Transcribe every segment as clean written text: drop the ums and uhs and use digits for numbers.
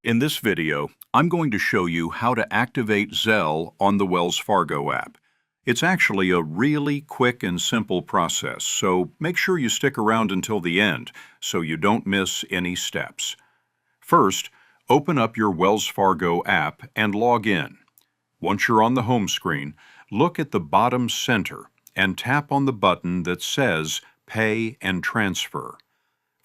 In this video, I'm going to show you how to activate Zelle on the Wells Fargo app. It's actually a really quick and simple process, so make sure you stick around until the end so you don't miss any steps. First, open up your Wells Fargo app and log in. Once you're on the home screen, look at the bottom center and tap on the button that says Pay and Transfer.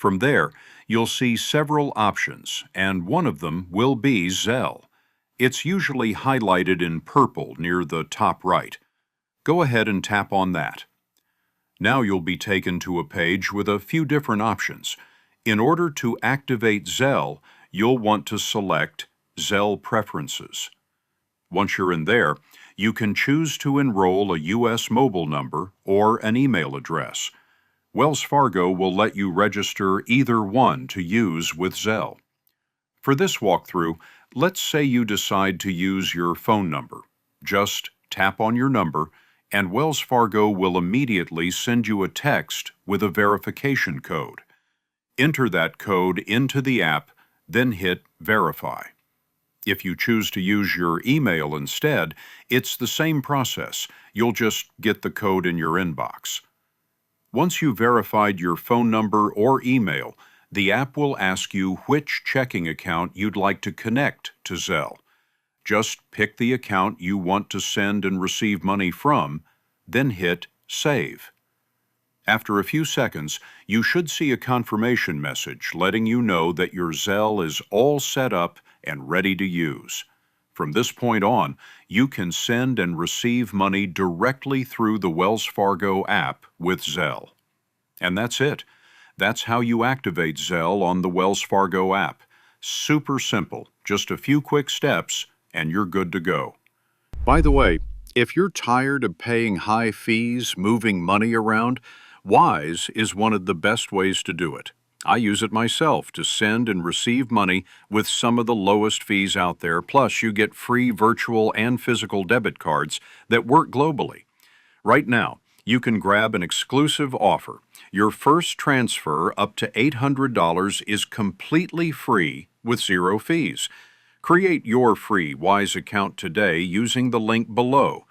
From there, you'll see several options, and one of them will be Zelle. It's usually highlighted in purple near the top right. Go ahead and tap on that. Now you'll be taken to a page with a few different options. In order to activate Zelle, you'll want to select Zelle Preferences. Once you're in there, you can choose to enroll a U.S. mobile number or an email address. Wells Fargo will let you register either one to use with Zelle. For this walkthrough, let's say you decide to use your phone number. Just tap on your number, and Wells Fargo will immediately send you a text with a verification code. Enter that code into the app, then hit Verify. If you choose to use your email instead, it's the same process. You'll just get the code in your inbox. Once you've verified your phone number or email, the app will ask you which checking account you'd like to connect to Zelle. Just pick the account you want to send and receive money from, then hit Save. After a few seconds, you should see a confirmation message letting you know that your Zelle is all set up and ready to use. From this point on, you can send and receive money directly through the Wells Fargo app with Zelle. And that's it. That's how you activate Zelle on the Wells Fargo app. Super simple, just a few quick steps, and you're good to go. By the way, if you're tired of paying high fees moving money around, Wise is one of the best ways to do it. I use it myself to send and receive money with some of the lowest fees out there, plus you get free virtual and physical debit cards that work globally. Right now, you can grab an exclusive offer. Your first transfer up to $800 is completely free with zero fees. Create your free Wise account today using the link below.